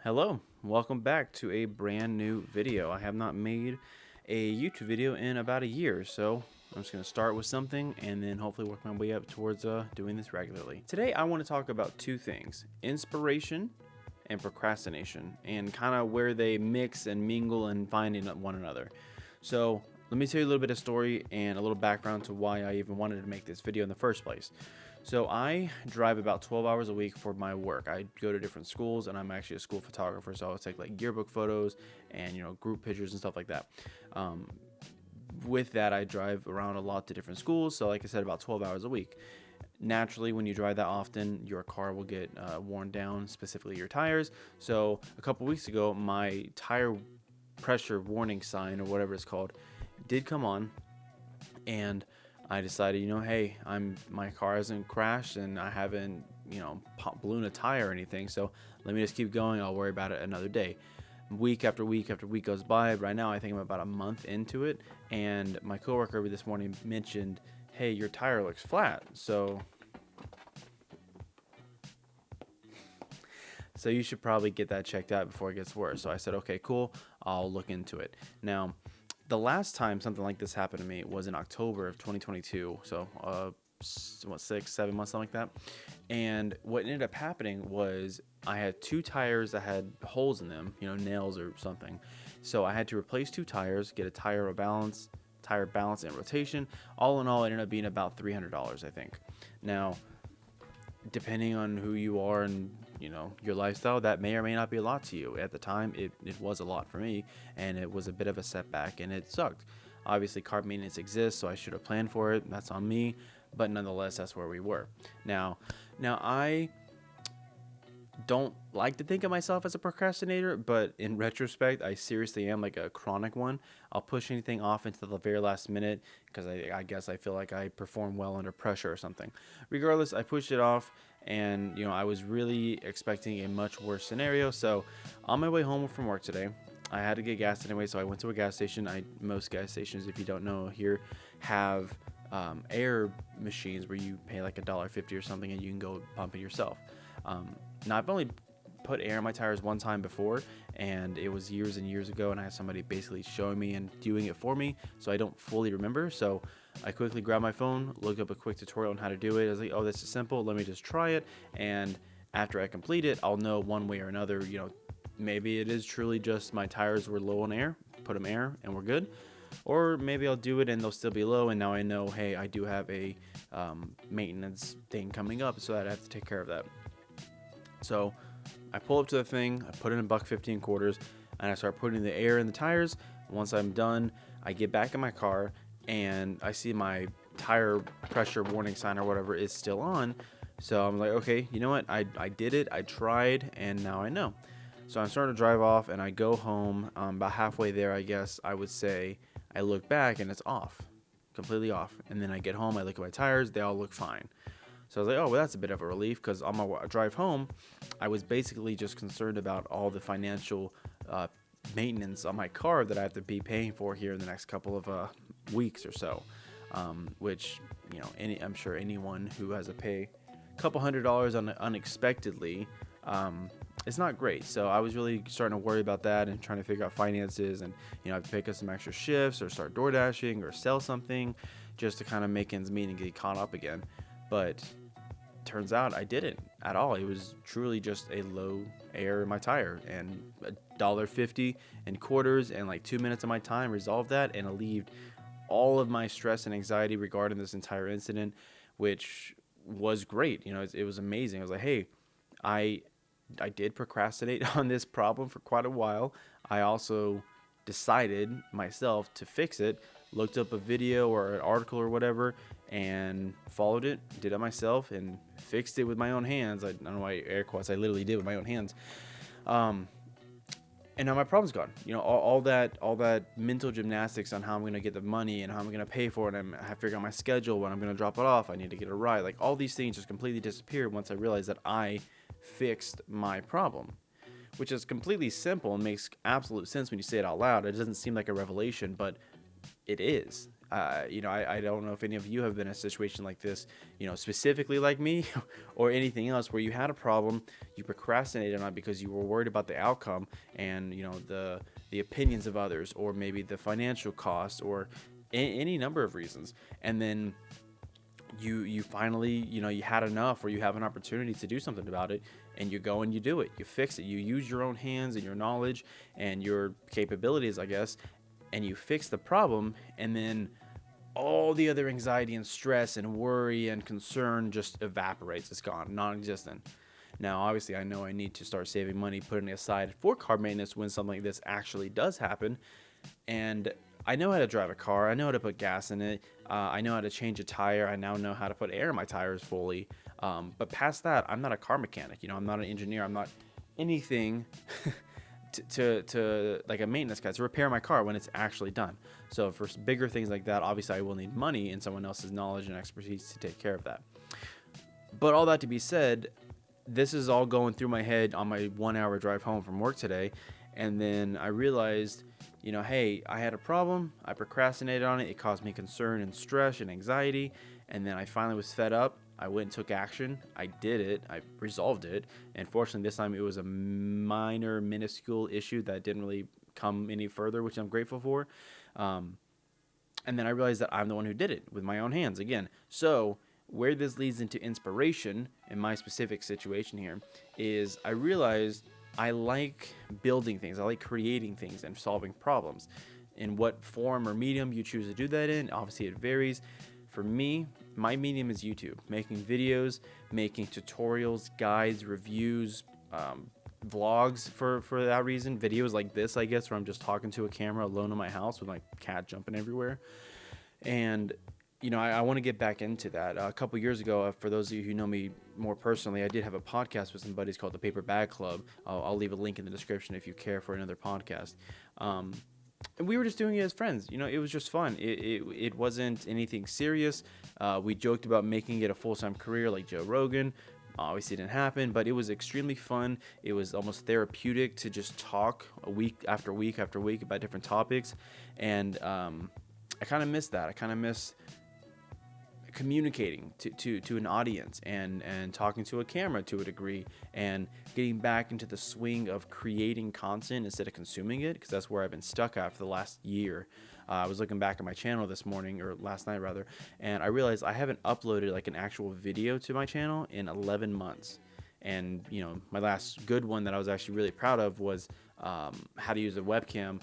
Hello, welcome back to a brand new video. I have not made a YouTube video in about a year, so I'm just going to start with something and then hopefully work my way up towards doing this regularly. Today I want to talk about two things: inspiration and procrastination, and kind of where they mix and mingle and finding one another. So let me tell you a little bit of story and a little background to why I even wanted to make this video in the first place. So I drive about 12 hours a week for my work. I go to different schools, and I'm actually a school photographer, so I'll take like yearbook photos and group pictures and stuff like that. With that, I drive around a lot to different schools, so like I said, about 12 hours a week. Naturally, when you drive that often, your car will get worn down, specifically your tires. So a couple weeks ago, my tire pressure warning sign, or whatever it's called, did come on, and I decided, hey, my car hasn't crashed and I haven't, ballooned a tire or anything. So let me just keep going. I'll worry about it another day. Week after week after week goes by. Right now, I think I'm about a month into it. And my coworker this morning mentioned, hey, your tire looks flat. So you should probably get that checked out before it gets worse. So I said, okay, cool. I'll look into it. Now, the last time something like this happened to me was in October of 2022. So, 6-7 months, something like that. And what ended up happening was I had two tires that had holes in them, nails or something. So I had to replace two tires, get a tire balance and rotation. All in all, it ended up being about $300, I think. Now, depending on who you are and your lifestyle, that may or may not be a lot to you. At the time, it was a lot for me, and it was a bit of a setback, and it sucked. Obviously, car maintenance exists, so I should have planned for it. That's on me, but nonetheless, that's where we were. Now I don't like to think of myself as a procrastinator, but in retrospect, I seriously am, like a chronic one. I'll push anything off until the very last minute because I guess I feel like I perform well under pressure or something. Regardless, I pushed it off, and I was really expecting a much worse scenario. So on my way home from work today, I had to get gas anyway, so I went to a gas station. Most gas stations, if you don't know here, have air machines where you pay like $1.50 or something, and you can go pump it yourself. Now, I've only put air in my tires one time before, and it was years and years ago, and I had somebody basically showing me and doing it for me, so I don't fully remember. So I quickly grabbed my phone, looked up a quick tutorial on how to do it. I was like, oh, this is simple. Let me just try it, and after I complete it, I'll know one way or another, maybe it is truly just my tires were low on air, put them air, and we're good. Or maybe I'll do it and they'll still be low, and now I know, hey, I do have a maintenance thing coming up, so that I have to take care of that. So I pull up to the thing, I put in $1.15 quarters, and I start putting the air in the tires. Once I'm done, I get back in my car, and I see my tire pressure warning sign or whatever is still on. So I'm like, okay, you know what? I did it. I tried, and now I know. So I'm starting to drive off, and I go home. About halfway there, I guess I would say, I look back, and it's off, completely off. And then I get home, I look at my tires, they all look fine. So I was like, oh, well, that's a bit of a relief, because on my drive home, I was basically just concerned about all the financial maintenance on my car that I have to be paying for here in the next couple of weeks or so, which, I'm sure anyone who has to pay a couple $100s unexpectedly, it's not great. So I was really starting to worry about that and trying to figure out finances, and I have to pick up some extra shifts or start door dashing or sell something just to kind of make ends meet and get caught up again. But turns out I didn't at all. It was truly just a low air in my tire, and $1.50 in quarters and like 2 minutes of my time resolved that and alleviated all of my stress and anxiety regarding this entire incident, which was great. It was amazing. I was like, hey, I did procrastinate on this problem for quite a while. I also decided myself to fix it, looked up a video or an article or whatever, and followed it, did it myself, and fixed it with my own hands. I don't know why air quotes, I literally did with my own hands. And now my problem's gone. All that mental gymnastics on how I'm going to get the money and how I'm going to pay for it, and I have to figure out my schedule, when I'm going to drop it off, I need to get a ride. Like, all these things just completely disappeared once I realized that I fixed my problem, which is completely simple and makes absolute sense when you say it out loud. It doesn't seem like a revelation, but it is. I don't know if any of you have been in a situation like this, specifically like me or anything else where you had a problem, you procrastinated on it because you were worried about the outcome and, the opinions of others, or maybe the financial cost, or any number of reasons. And then you finally, you had enough, or you have an opportunity to do something about it, and you go and you do it, you fix it, you use your own hands and your knowledge and your capabilities, I guess, and you fix the problem. And then all the other anxiety and stress and worry and concern just evaporates. It's gone, non-existent. Now, obviously, I know I need to start saving money, putting it aside for car maintenance when something like this actually does happen. And I know how to drive a car. I know how to put gas in it. I know how to change a tire. I now know how to put air in my tires fully. But past that, I'm not a car mechanic. I'm not an engineer. I'm not anything to like a maintenance guy to repair my car when it's actually done. So for bigger things like that, obviously I will need money and someone else's knowledge and expertise to take care of that. But all that to be said, this is all going through my head on my 1 hour drive home from work today. And then I realized, hey, I had a problem. I procrastinated on it. It caused me concern and stress and anxiety. And then I finally was fed up. I went and took action. I did it. I resolved it. And fortunately, this time it was a minuscule issue that didn't really come any further, which I'm grateful for. And then I realized that I'm the one who did it with my own hands again. So where this leads into inspiration in my specific situation here is I realized I like building things. I like creating things and solving problems. In what form or medium you choose to do that in, obviously it varies. For me, my medium is YouTube, making videos, making tutorials, guides, reviews, vlogs for that reason. Videos like this, I guess, where I'm just talking to a camera alone in my house with my cat jumping everywhere. And I want to get back into that. A couple years ago, for those of you who know me more personally, I did have a podcast with some buddies called the Paper Bag Club. I'll leave a link in the description if you care for another podcast. And we were just doing it as friends. It was just fun. It wasn't anything serious. We joked about making it a full-time career like Joe Rogan. Obviously it didn't happen, but it was extremely fun. It was almost therapeutic to just talk week after week after week about different topics. And I kind of miss that. I kind of miss communicating to an audience and talking to a camera to a degree, and getting back into the swing of creating content instead of consuming it, because that's where I've been stuck at for the last year. I was looking back at my channel this morning, or last night rather, and I realized I haven't uploaded like an actual video to my channel in 11 months. And my last good one that I was actually really proud of was how to use a webcam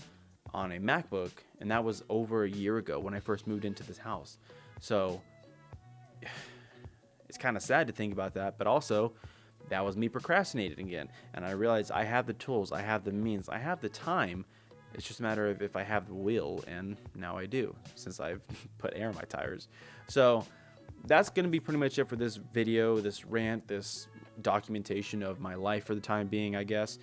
on a MacBook, and that was over a year ago when I first moved into this house. So it's kind of sad to think about that, but also that was me procrastinating again. And I realized I have the tools, I have the means, I have the time. It's just a matter of if I have the will, and now I do, since I've put air in my tires. So that's going to be pretty much it for this video, this rant, this documentation of my life for the time being, I guess.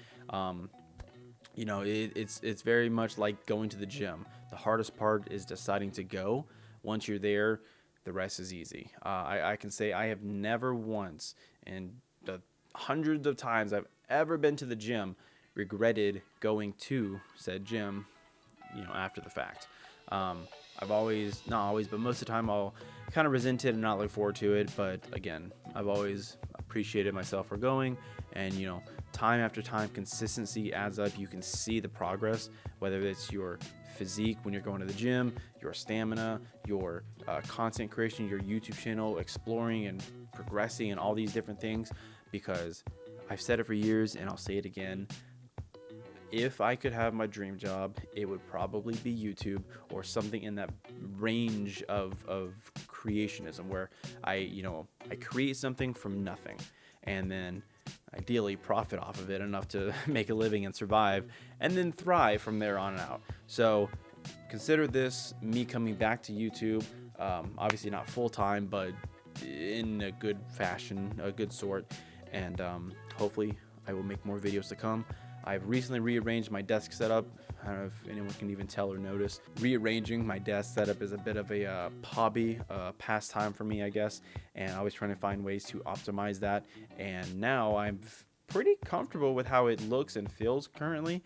It's very much like going to the gym. The hardest part is deciding to go. Once you're there, the rest is easy. I can say I have never once, in the hundreds of times I've ever been to the gym, regretted going to said gym, after the fact. I've always, not always, but most of the time I'll kind of resent it and not look forward to it. But again, I've always appreciated myself for going, and time after time, consistency adds up. You can see the progress, whether it's your physique when you're going to the gym, your stamina, your content creation, your YouTube channel, exploring and progressing, and all these different things. Because I've said it for years, and I'll say it again, if I could have my dream job, it would probably be YouTube, or something in that range of creationism, where I create something from nothing, and then ideally profit off of it enough to make a living and survive, and then thrive from there on out. So consider this me coming back to YouTube, obviously not full-time, but in a good fashion, a good sort, and hopefully I will make more videos to come. I've recently rearranged my desk setup. I don't know if anyone can even tell or notice. Rearranging my desk setup is a bit of a hobby, pastime for me, I guess. And I was trying to find ways to optimize that. And now I'm pretty comfortable with how it looks and feels currently.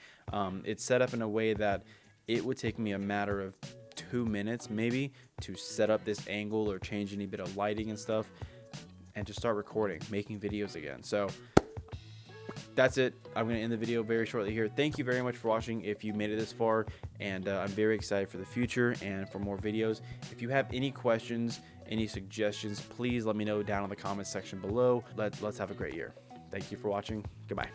It's set up in a way that it would take me a matter of 2 minutes maybe to set up this angle or change any bit of lighting and stuff, and just start recording, making videos again. So that's it. I'm going to end the video very shortly here. Thank you very much for watching if you made it this far, and I'm very excited for the future and for more videos. If you have any questions, any suggestions, please let me know down in the comments section below. Let's have a great year. Thank you for watching. Goodbye.